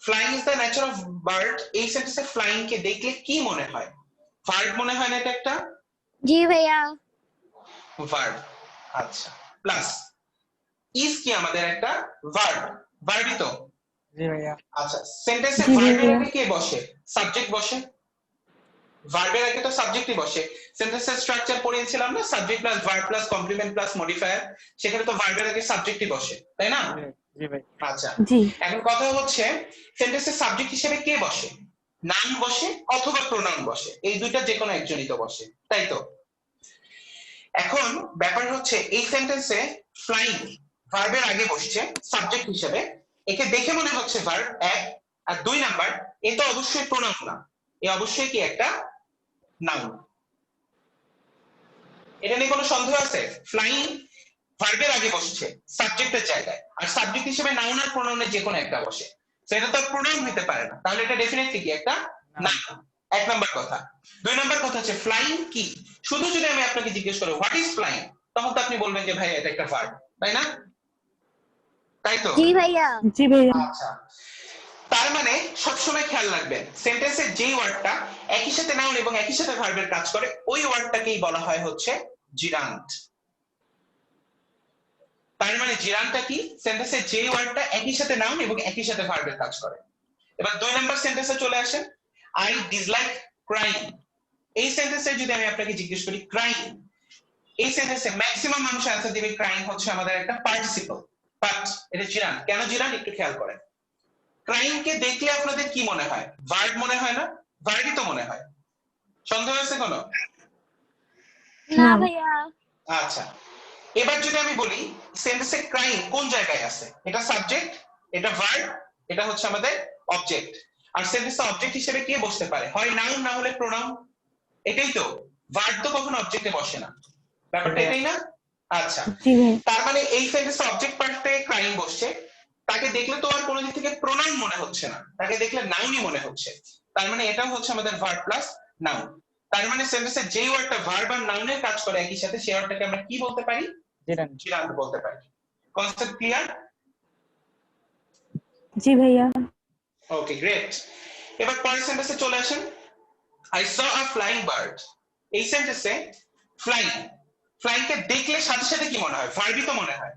Flying is the nature of bird, এই সেন্টেন্সে ফ্লাইং কে দেখলে কি মনে হয়? ভার্ব মনে হয় না এটা একটা? জি ভাইয়া। ভার্ব। আচ্ছা, প্লাস ইজ কি আমাদের একটা ভার্ব, ভার্বই তো? জি ভাইয়া। আচ্ছা, সেন্টেন্সে জি ভার্বের ভাইয়া। আগে কে বসে? সাবজেক্ট বসে। ভার্বের আগে তো সাবজেক্টই বসে। সেন্টেন্সের স্ট্রাকচার পড়িয়েছিলাম না, subject plus verb plus complement plus modifier, সেখানে তো ভার্বের আগে সাবজেক্টই বসে, তাই না? জি ভাই। আচ্ছা, জি। এখন কথা হচ্ছে সেন্টেন্সের সাবজেক্ট হিসেবে কে বসে? নাউন বসে অথবা প্রোনাউন বসে, এই দুইটা যে কোনো একজনই তো বসে, তাই তো? এখন ব্যাপার হচ্ছে এই সেন্টেন্সে ফ্লাইং ভার্বের আগে বসছে সাবজেক্ট হিসেবে, একে দেখে মনে হচ্ছে ভার্ব এক, আর দুই নাম্বার এ তো অবশ্যই প্রোনাউন না, এ অবশ্যই কি একটা নাউন। এটা নিয়ে কোনো সন্দেহ আছে? ফ্লাইং ভার্বের আগে বসছে সাবজেক্টের জায়গায়, আর সাবজেক্ট হিসেবে নাউন আর প্রোনাউনের যে কোনো একটা বসে, সেটা তো প্রোনাউন হতে পারে না, তাহলে এটা ডেফিনেটলি কি একটা নাউন। এক নাম্বার কথা। দুই নাম্বার কথা হচ্ছে ফ্লাইং কি, শুধু যদি আমি আপনাকে জিজ্ঞেস করি হোয়াট ইজ ফ্লাইং, তখন তো আপনি বলবেন যে ভাই এটা একটা ভার্ব, তাই না? তাই তো? জি ভাইয়া। জি ভাইয়া। আচ্ছা, তার মানে সবসময় খেয়াল রাখবেন সেন্টেন্সের যেই ওয়ার্ডটা একই সাথে নাউন এবং একই সাথে ভার্বের কাজ করে, ওই ওয়ার্ডটাকেই বলা হয় হচ্ছে জিরান্ড। তার মানে জিরান্ডটা কি? সেন্টেন্সের যেই ওয়ার্ডটা একই সাথে নাউন এবং একই সাথে ভার্বের কাজ করে। এবার দুই নাম্বার সেন্টেন্সে চলে আসেন, আই ডিসলাইক ক্রাইং। এই সেন্টেন্সে যদি আমি আপনাকে জিজ্ঞেস করি ক্রাইং, এই সেন্টেন্সে ম্যাক্সিমাম মানুষ অ্যানসার দিবে ক্রাইং হচ্ছে আমাদের একটা পার্টিসিপল, বাট এটা জিরান্ড। কেন জিরান্ড একটু খেয়াল করেন। ক্রাইং কে দেখলে আপনাদের কি মনে হয়? ভার্ব মনে হয় না? ভার্বই তো মনে হয়। সন্দেহ আছে কোনো? না না। ভাইয়া। আচ্ছা, এবার যদি আমি বলি সেন্টেন্সে ক্রাইং কোন জায়গায় আছে? এটা সাবজেক্ট, এটা ভার্ব, এটা হচ্ছে আমাদের অবজেক্ট। আর সেন্টেন্সে অবজেক্ট হিসেবে কে বসতে পারে? হয় নাউন না হলে প্রোনাউন। এটাই তো, ভার্ব তো কখনো অবজেক্টে বসে না, ব্যাপারটা এটাই না? আচ্ছা, জি ভাইয়া। তার মানে এই সেন্টেন্সে অবজেক্ট পার্টে ক্রাইং বসছে, তাকে দেখলে তো আর কোনো দিক থেকে প্রোনাউন মনে হচ্ছে না, তাকে দেখলে নাউনই মনে হচ্ছে। তার মানে এটাও হচ্ছে আমাদের ভার্ব প্লাস নাউন। তার মানে সেন্টেন্সে যেই ওয়ার্ডটা ভার্ব আর নাউনের কাজ করে একই সাথে, সেই ওয়ার্ডটাকে আমরা কি বলতে পারি? জিরান্ড। জিরান্ড বলতে পারি। Concept clear? জি ভাইয়া। Okay, great. এবার পরের সেন্টেন্সে চলে আসেন, I saw a flying bird. এই সেন্টেন্সে ফ্লাইং, ফ্লাইং কে দেখলে সাথে সাথে কি মনে হয়? ভার্বই তো মনে হয়।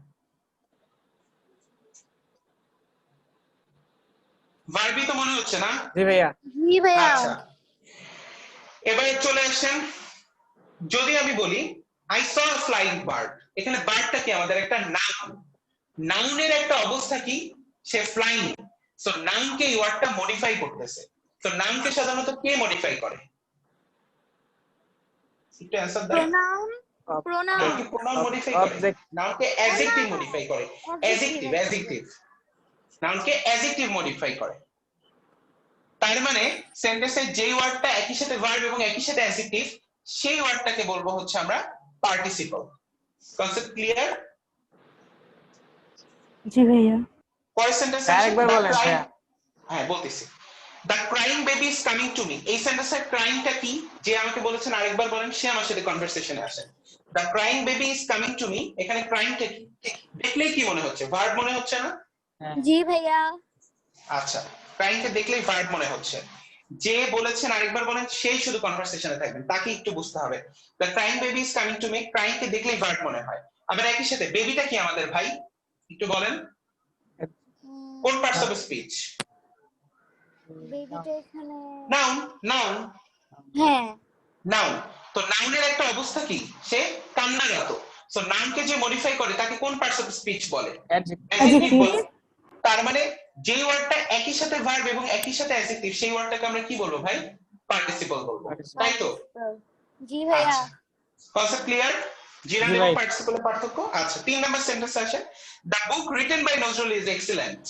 ভার্বই তো মনে হচ্ছে না? জি ভাইয়া। জি ভাইয়া আচ্ছা, এবারে চলে আসেন, যদি আমি বলি I saw a flying bird, এখানে বার্ডটা কি আমাদের একটা নাউন, নাউনের একটা অবস্থা কি, সে ফ্লাইং। সো নাউনকে এই ওয়ার্ডটা মডিফাই করতেছে। তো নাউনকে সাধারণত কে মডিফাই করে? একটু অ্যানসার দেন। প্রোনাউন প্রোনাউন নাউনকে প্রোনাউন মডিফাই করে, Object. নাউনকে অ্যাডজেক্টিভ মডিফাই করে। Adjective, অ্যাডজেক্টিভ নাউনকে অ্যাডজেক্টিভ মডিফাই করে। তার মানে সেন্টেন্সে যেই ওয়ার্ডটা একই সাথে ভার্ব এবং একই সাথে অ্যাডজেক্টিভ, সেই ওয়ার্ডটাকে বলবো হচ্ছে আমরা পার্টিসিপল। Concept clear? জি ভাইয়া। পরের সেন্টেন্স আরেকবার বলেন ভাইয়া। হ্যাঁ বলতেছি, the crying baby is coming to me. এই সেন্টেন্সের ক্রাইংটা কি, যে আমাকে বলেছেন আরেকবার বলেন, সে আমার সাথে কনভারসেশনে আসেন। The crying baby is coming to me, এখানে ক্রাইংটা কি? দেখলেই কি মনে হচ্ছে? ভার্ব মনে হচ্ছে না? হ্যাঁ। জি ভাইয়া আচ্ছা, ক্রাইংটা দেখলেই ভার্ব মনে হচ্ছে। যে বলেছেন আরেকবার বলেন, সেই শুধু কনভারসেশনে থাকবেন, তাকে একটু বুঝতে হবে। The crying baby is coming to me, ক্রাইংকে দেখলেই ভার্ব মনে হয়। আবার একই সাথে বেবিটা কি আমাদের ভাই, একটু বলেন কোন পার্টস অফ স্পিচ? বেবিটা এখানে নাউন, নাউন, হ্যাঁ নাউন। তো নাউনের একটা অবস্থা কি, সে কান্নারত। সো নাউনকে যে মডিফাই করে তাকে কোন পার্টস অফ স্পিচ বলে? Adjective. অ্যাডজেক্টিভ বলে। তার মানে যে ওয়ার্ডটা একই সাথে ভার্ব এবং একই সাথে অ্যাডজেক্টিভ, সেই ওয়ার্ডটাকে আমরা কি বলবো ভাই? পার্টিসিপল বলবো, Participle. তাই তো? জি ভাইয়া আচ্ছা, কনসেপ্ট ক্লিয়ার? জিরান জি এবং ভাই। পার্টিসিপলের পার্থক্য। আচ্ছা, 3 নাম্বার সেন্টেন্স আসে, the book written by Nazrul is excellent.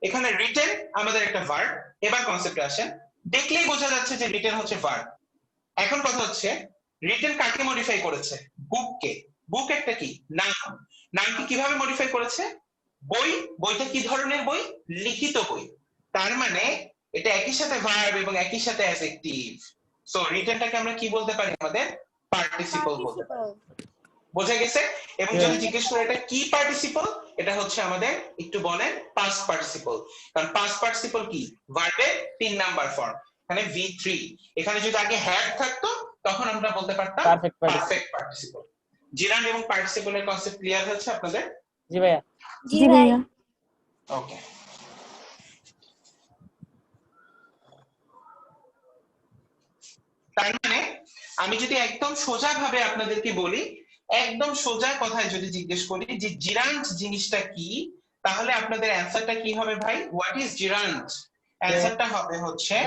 এখানে রিটেন আমাদের একটা ভার্ব। এবার কনসেপ্টে আসেন, দেখলেই বোঝা যাচ্ছে যে রিটেন হচ্ছে ভার্ব। এখন কথা হচ্ছে, রিটেন কাকে মডিফাই করেছে? বুককে। বুক একটা কি, নাউন। নাউনকে কিভাবে মডিফাই করেছে? বই, বইটা কি ধরনের বই? লিখিত বই। তার মানে এটা একই সাথে ভার্ব এবং একই সাথে অ্যাডজেক্টিভ। সো রিটেনটাকে আমরা কি বলতে পারি? আমাদের পার্টিসিপল বলতে পারি। বোঝা গেছে? এবং যদি জিজ্ঞেস করে এটা কি পার্টিসিপল, এটা হচ্ছে আমাদের, একটু বলেন, পাস্ট পার্টিসিপল। কারণ পাস্ট পার্টিসিপল কি, ভার্বের 3 নাম্বার ফর্ম, এখানে V3। এখানে যদি আগে হ্যাভ থাকতো তখন আমরা বলতে পারতাম Perfect participle. Perfect participle. Gerund এবং পার্টিসিপলের কনসেপ্ট ক্লিয়ার হচ্ছে আপনাদের? জি ভাইয়া। জি জি ভাই ভাইয়া। ওকে, তার মানে আমি যদি একদম সোজা ভাবে আপনাদেরকে বলি, একদম সোজা কথায় যদি জিজ্ঞেস করি যে জিরান্ট জিনিসটা কি, তাহলে আপনাদের অ্যানসারটা কি হবে ভাই? What is gerund? অ্যানসারটা হবে হচ্ছে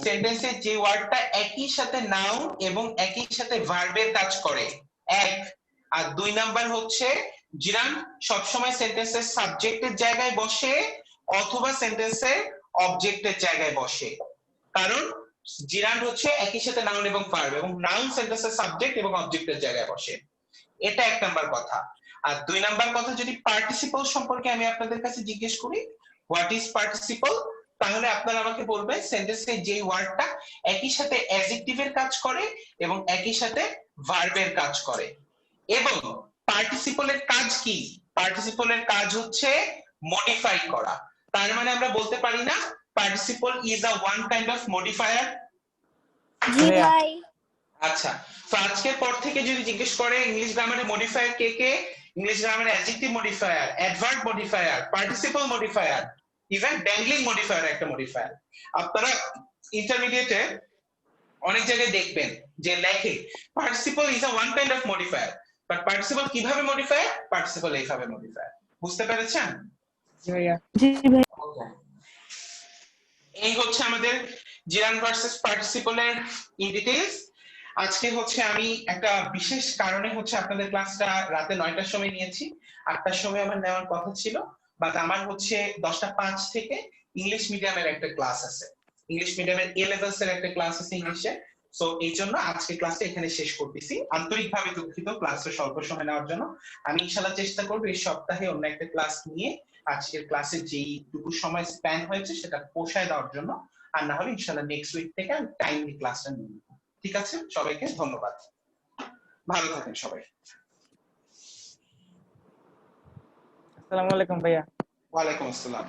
সেন্টেন্সে যে ওয়ার্ডটা একই সাথে নাউন এবং একই সাথে ভার্বের কাজ করে, এক। আর 2 নাম্বার হচ্ছে জিরান্ট সবসময় সেন্টেন্সের সাবজেক্টের জায়গায় বসে অথবা সেন্টেন্সের অবজেক্টের জায়গায় বসে। কারণ জিরান্ড হচ্ছে একই সাথে নাউন এবং ভার্ব, এবং নাউন সেন্টেন্সের সাবজেক্ট এবং অবজেক্টের জায়গায় বসে। এটা 1 নাম্বার কথা। আর 2 নাম্বার কথা, যদি পার্টিসিপল সম্পর্কে আমি আপনাদের কাছে জিজ্ঞেস করি, হোয়াট ইজ পার্টিসিপল, তাহলে আপনারা আমাকে বলবেন সেন্টেন্সে যে ওয়ার্ডটা একই সাথে অ্যাডজেক্টিভের কাজ করে এবং একই সাথে ভার্বের কাজ করে। এবং পার্টিসিপলের কাজ কি? পার্টিসিপলের কাজ হচ্ছে মডিফাই করা। তার মানে আমরা বলতে পারি না participle is a one kind of modifier? জি ভাইয়া। ভাই আচ্ছা, তো আজকের পর থেকে যদি জিজ্ঞেস করে ইংলিশ গ্রামারে মডিফায়ার কে কে, ইংলিশ গ্রামারে adjective modifier, adverb modifier, participle modifier, even dangling modifier একটা মডিফায়ার। আপনারা ইন্টারমিডিয়েটে অনেক জায়গায় দেখবেন যে লেখে participle is a one kind of modifier, but participle কিভাবে মডিফায়ার? পার্টিসিপল এইভাবে মডিফায়ার। বুঝতে পেরেছেন? জি ভাইয়া। জি ভাই। এই হচ্ছে আমাদের জিরান ভার্সেস পার্টিসিপলের ইন ডিটেইলস। আজকে হচ্ছে আমি একটা বিশেষ কারণে হচ্ছে আপনাদের ক্লাসটা রাতে 9টার সময় নিয়েছি। 8টার সময় আমার নেওয়ার কথা ছিল, বাট আমার হচ্ছে 10:05 থেকে ইংলিশ মিডিয়ামের একটা ক্লাস আছে, ইংলিশ মিডিয়ামের এ লেভেলস এর একটা ক্লাস আছে ইংলিশে। সো এই জন্য আজকে ক্লাসটা এখানে শেষ করতেছি। আন্তরিকভাবে দুঃখিত ক্লাসটা স্বল্প সময় নেওয়ার জন্য। আমি ইনশাআল্লাহ চেষ্টা করব এই সপ্তাহে অন্য একটা ক্লাস নিয়ে আজকের ক্লাসে যেইটুকু সময় স্প্যান হয়েছে সেটা পোষায় দেওয়ার জন্য, আর না হলে ইনশাআল্লাহ নেক্সট উইক থেকে আমি টাইমলি ক্লাসটা নিয়ে নেব। ঠিক আছে, সবাইকে ধন্যবাদ, ভালো থাকেন সবাই। আসসালামু আলাইকুম ভাইয়া। ওয়ালাইকুম আসসালাম।